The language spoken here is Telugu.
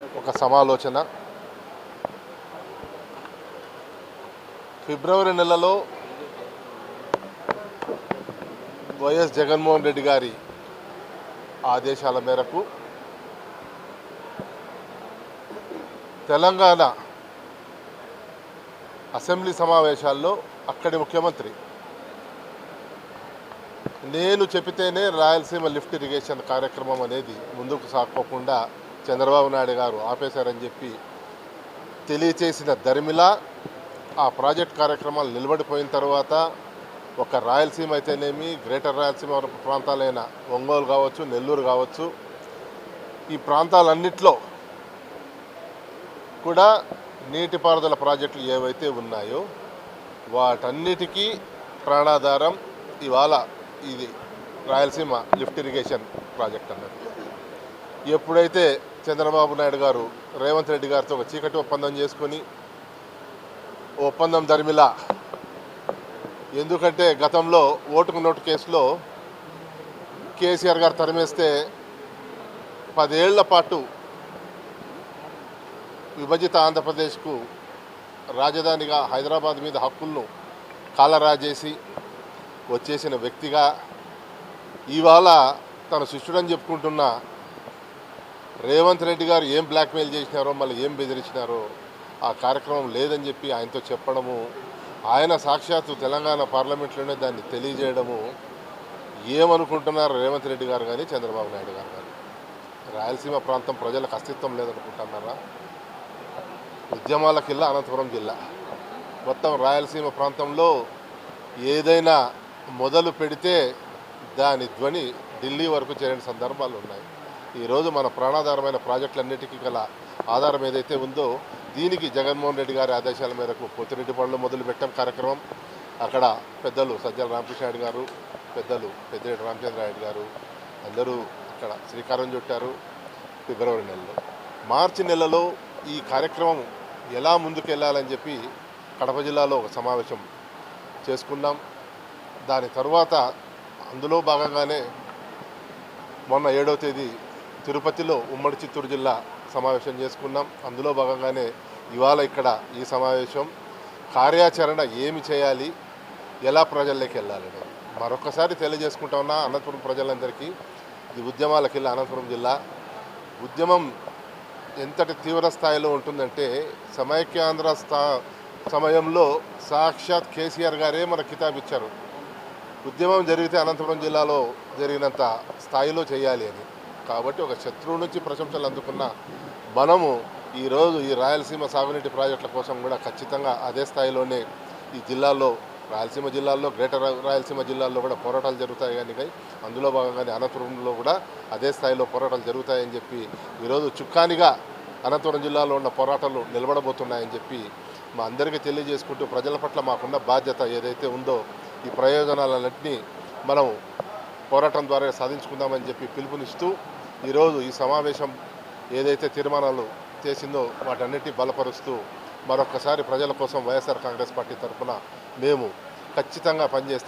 ఒక సమాలోచన ఫిబ్రవరి నెలలో వైఎస్ జగన్మోహన్ రెడ్డి గారి ఆదేశాల మేరకు తెలంగాణ అసెంబ్లీ సమావేశాల్లో అక్కడి ముఖ్యమంత్రి నేను చెప్పితేనే రాయలసీమ లిఫ్ట్ ఇరిగేషన్ కార్యక్రమం అనేది ముందుకు సాగకుండా చంద్రబాబు నాయుడు గారు ఆపేశారని చెప్పి తెలియచేసిన దరిమిలా ఆ ప్రాజెక్ట్ కార్యక్రమాలు నిలబడిపోయిన తర్వాత ఒక రాయలసీమ అయితేనేమి గ్రేటర్ రాయలసీమ ప్రాంతాలైన ఒంగోలు కావచ్చు, నెల్లూరు కావచ్చు, ఈ ప్రాంతాలన్నిట్లో కూడా నీటిపారుదల ప్రాజెక్టులు ఏవైతే ఉన్నాయో వాటన్నిటికీ ప్రాణాధారం ఇవాళ ఇది రాయలసీమ లిఫ్ట్ ఇరిగేషన్ ప్రాజెక్ట్ అన్నది. ఎప్పుడైతే చంద్రబాబు నాయుడు గారు రేవంత్ రెడ్డి గారితో ఒక చీకటి ఒప్పందం చేసుకొని ఒప్పందం దరిమిలా, ఎందుకంటే గతంలో ఓటుకు నోటు కేసులో కేసీఆర్ గారు తరిమేస్తే 10 ఏళ్ల పాటు విభజిత ఆంధ్రప్రదేశ్కు రాజధానిగా హైదరాబాద్ మీద హక్కులను కాలరాజేసి వచ్చేసిన వ్యక్తిగా ఇవాళ తన శిష్యుడని చెప్పుకుంటున్న రేవంత్ రెడ్డి గారు ఏం బ్లాక్మెయిల్ చేసినారో, మళ్ళీ ఏం బెదిరించినారో ఆ కార్యక్రమం లేదని చెప్పి ఆయనతో చెప్పడము, ఆయన సాక్షాత్తు తెలంగాణ పార్లమెంట్లోనే దాన్ని తెలియజేయడము, ఏమనుకుంటున్నారు రేవంత్ రెడ్డి గారు కానీ చంద్రబాబు నాయుడు గారు కానీ? రాయలసీమ ప్రాంతం ప్రజలకు అస్తిత్వం లేదనుకుంటున్నారా? ఉద్యమాలకిల్లా అనంతపురం జిల్లా, మొత్తం రాయలసీమ ప్రాంతంలో ఏదైనా మొదలు పెడితే దాని ధ్వని ఢిల్లీ వరకు చేరిన సందర్భాలు ఉన్నాయి. ఈరోజు మన ప్రాణాధారమైన ప్రాజెక్టులన్నిటికీ గల ఆధారం ఏదైతే ఉందో దీనికి జగన్మోహన్ రెడ్డి గారి ఆదేశాల మేరకు పోతిరెడ్డి పనులు మొదలుపెట్టాం కార్యక్రమం. అక్కడ పెద్దలు సజ్జల రామకృష్ణారెడ్డి గారు, పెద్దలు పెద్దిరెడ్డి రామచంద్రారెడ్డి గారు అందరూ అక్కడ శ్రీకారం చుట్టారు. ఫిబ్రవరి నెలలో, మార్చి నెలలో ఈ కార్యక్రమం ఎలా ముందుకు వెళ్ళాలని చెప్పి కడప జిల్లాలో ఒక సమావేశం చేసుకున్నాం. దాని తర్వాత అందులో భాగంగానే మొన్న 7వ తేదీ తిరుపతిలో ఉమ్మడి చిత్తూరు జిల్లా సమావేశం చేసుకున్నాం. అందులో భాగంగానే ఇవాళ ఇక్కడ ఈ సమావేశం కార్యాచరణ ఏమి చేయాలి, ఎలా ప్రజల్లోకి వెళ్ళాలని మరొకసారి తెలియజేసుకుంటా ఉన్నా అనంతపురం ప్రజలందరికీ. ఇది ఉద్యమాలకి అనంతపురం జిల్లా ఉద్యమం ఎంతటి తీవ్ర స్థాయిలో ఉంటుందంటే సమైక్యాంధ్ర సమయంలో సాక్షాత్ కేసీఆర్ గారే మన కితాబ్ ఇచ్చారు, ఉద్యమం జరిగితే అనంతపురం జిల్లాలో జరిగినంత స్థాయిలో చేయాలి అని. కాబట్టి ఒక శత్రువు నుంచి ప్రశంసలు అందుకున్న మనము ఈరోజు ఈ రాయలసీమ సాగునీటి ప్రాజెక్టుల కోసం కూడా ఖచ్చితంగా అదే స్థాయిలోనే ఈ జిల్లాల్లో, రాయలసీమ జిల్లాల్లో, గ్రేటర్ రాయలసీమ జిల్లాల్లో కూడా పోరాటాలు జరుగుతాయి. కానీ అందులో భాగంగానే అనంతపురంలో కూడా అదే స్థాయిలో పోరాటాలు జరుగుతాయని చెప్పి ఈరోజు చుక్కానిగా అనంతపురం జిల్లాలో ఉన్న పోరాటాలు నిలబడబోతున్నాయని చెప్పి మా అందరికీ తెలియజేసుకుంటూ ప్రజల పట్ల మాకున్న బాధ్యత ఏదైతే ఉందో ఈ ప్రయోజనాలన్నింటినీ మనం పోరాటం ద్వారా సాధించుకుందామని చెప్పి పిలుపునిస్తూ ఈరోజు ఈ సమావేశం ఏదైతే తీర్మానాలు చేసిందో వాటన్నిటినీ బలపరుస్తూ మరొకసారి ప్రజల కోసం వైఎస్ఆర్ కాంగ్రెస్ పార్టీ తరఫున మేము ఖచ్చితంగా పనిచేస్తాం.